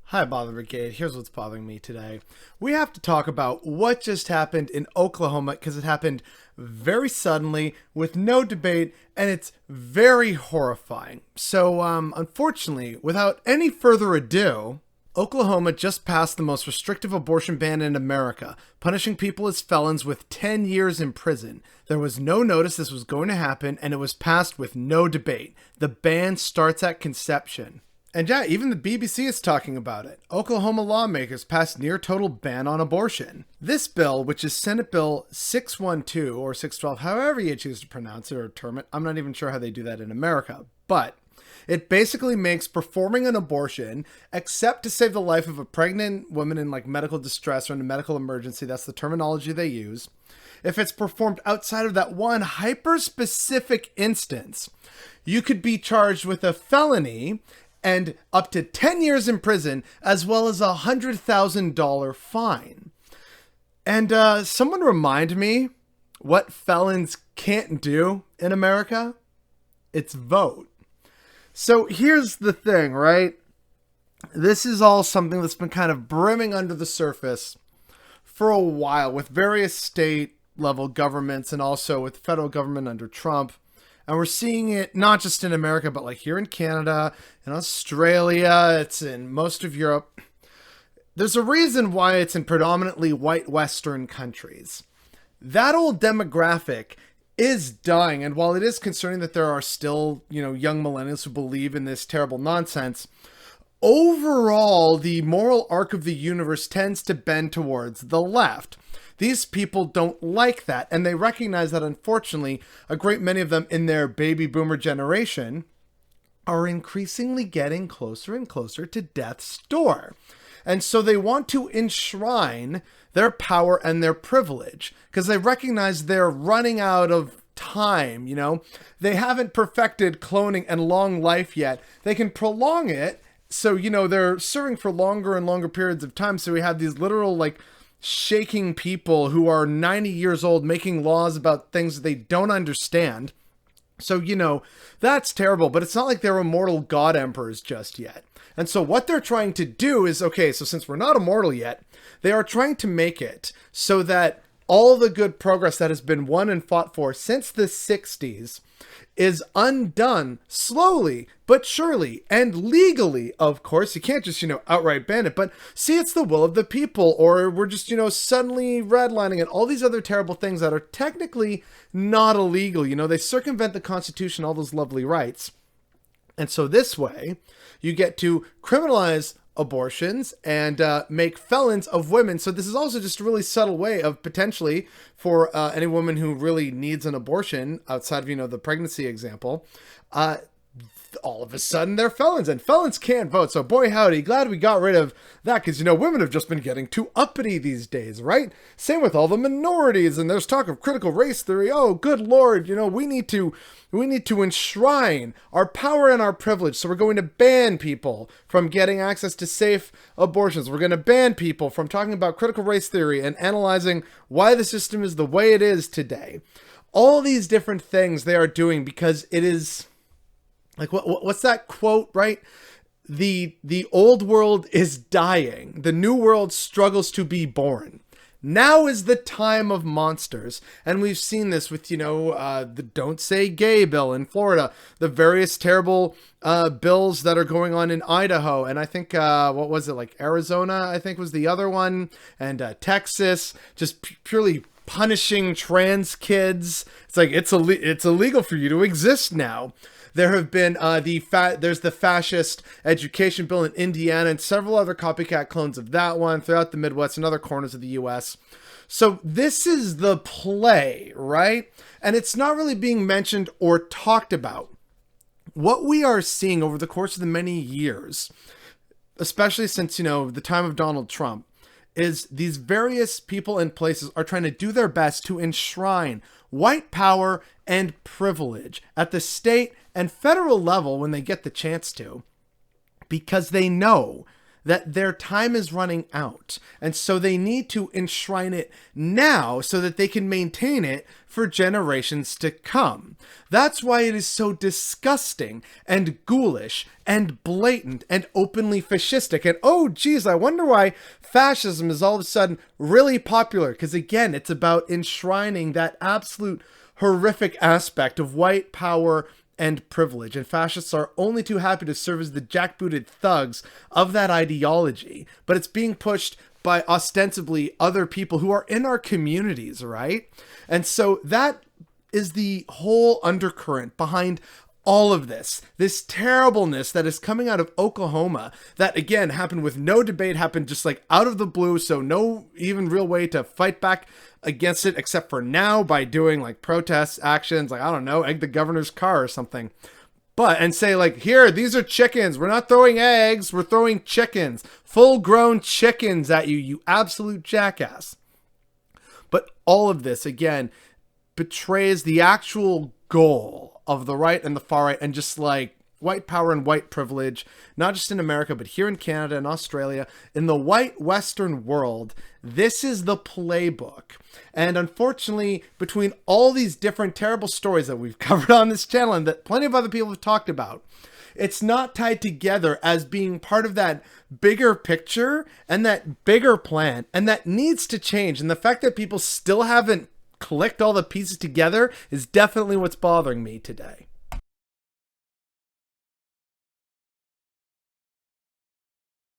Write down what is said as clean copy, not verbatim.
Hi, Bother Brigade. Here's what's bothering me today. We have to talk about what just happened in Oklahoma because it happened very suddenly with no debate and it's very horrifying. So, unfortunately, without any further ado, Oklahoma just passed the most restrictive abortion ban in America, punishing people as felons with 10 years in prison. There was no notice this was going to happen and it was passed with no debate. The ban starts at conception. And yeah, even the BBC is talking about it. Oklahoma lawmakers passed near total ban on abortion. This bill, which is Senate Bill 612 or 612, however you choose to pronounce it or term it, I'm not even sure how they do that in America, but it basically makes performing an abortion, except to save the life of a pregnant woman in like medical distress or in a medical emergency, that's the terminology they use, if it's performed outside of that one hyper-specific instance, you could be charged with a felony and up to 10 years in prison, as well as $100,000 fine. And someone remind me what felons can't do in America? It's vote. So here's the thing, right? This is all something that's been kind of brimming under the surface for a while with various state level governments and also with the federal government under Trump. And we're seeing it not just in America, but like here in Canada, in Australia, it's in most of Europe. There's a reason why it's in predominantly white Western countries. That old demographic is dying. And while it is concerning that there are still, young millennials who believe in this terrible nonsense, overall, the moral arc of the universe tends to bend towards the left. These people don't like that, and they recognize that, unfortunately, a great many of them in their baby boomer generation are increasingly getting closer and closer to death's door. And so they want to enshrine their power and their privilege because they recognize they're running out of time, They haven't perfected cloning and long life yet. They can prolong it, so, they're serving for longer and longer periods of time, so we have these literal, shaking people who are 90 years old making laws about things that they don't understand. So, that's terrible, but it's not like they're immortal god emperors just yet. And so what they're trying to do is, okay, so since we're not immortal yet, they are trying to make it so that all the good progress that has been won and fought for since the 60s is undone slowly but surely and legally. Of course, you can't just, outright ban it, but see, it's the will of the people, or we're just, suddenly redlining it, all these other terrible things that are technically not illegal. They circumvent the Constitution, all those lovely rights. And so this way, you get to criminalize abortions and make felons of women. So this is also just a really subtle way of potentially for any woman who really needs an abortion outside of, the pregnancy example, all of a sudden they're felons, and felons can't vote. So boy howdy, glad we got rid of that, because women have just been getting too uppity these days, right? Same with all the minorities, and there's talk of critical race theory. Oh, good Lord, we need to enshrine our power and our privilege. So we're going to ban people from getting access to safe abortions. We're going to ban people from talking about critical race theory and analyzing why the system is the way it is today. All these different things they are doing because it is like, what's that quote, right? The old world is dying. The new world struggles to be born. Now is the time of monsters. And we've seen this with, the Don't Say Gay bill in Florida, the various terrible bills that are going on in Idaho. And I think, what was it, Arizona, I think was the other one, and Texas, just purely punishing trans kids. It's like, it's illegal for you to exist now. There have been there's the fascist education bill in Indiana and several other copycat clones of that one throughout the Midwest and other corners of the U.S. So this is the play, right? And it's not really being mentioned or talked about. What we are seeing over the course of the many years, especially since, the time of Donald Trump, is these various people and places are trying to do their best to enshrine white power and privilege at the state and federal level when they get the chance to, because they know that their time is running out. And so they need to enshrine it now so that they can maintain it for generations to come. That's why it is so disgusting and ghoulish and blatant and openly fascistic. And oh geez, I wonder why fascism is all of a sudden really popular. Because again, it's about enshrining that absolute horrific aspect of white power and privilege, and fascists are only too happy to serve as the jackbooted thugs of that ideology, but it's being pushed by ostensibly other people who are in our communities, right? And so that is the whole undercurrent behind all of this terribleness that is coming out of Oklahoma, that again happened with no debate, happened just like out of the blue, so no even real way to fight back against it except for now by doing like protests, actions, like I don't know, egg the governor's car or something. And say like, here, these are chickens. We're not throwing eggs, we're throwing chickens, full-grown chickens at you, you absolute jackass. But all of this again betrays the actual goal of the right and the far right, and just like white power and white privilege, not just in America, but here in Canada and Australia, in the white Western world. This is the playbook. And unfortunately, between all these different terrible stories that we've covered on this channel and that plenty of other people have talked about, it's not tied together as being part of that bigger picture and that bigger plan, and that needs to change. And the fact that people still haven't clicked all the pieces together is definitely what's bothering me today.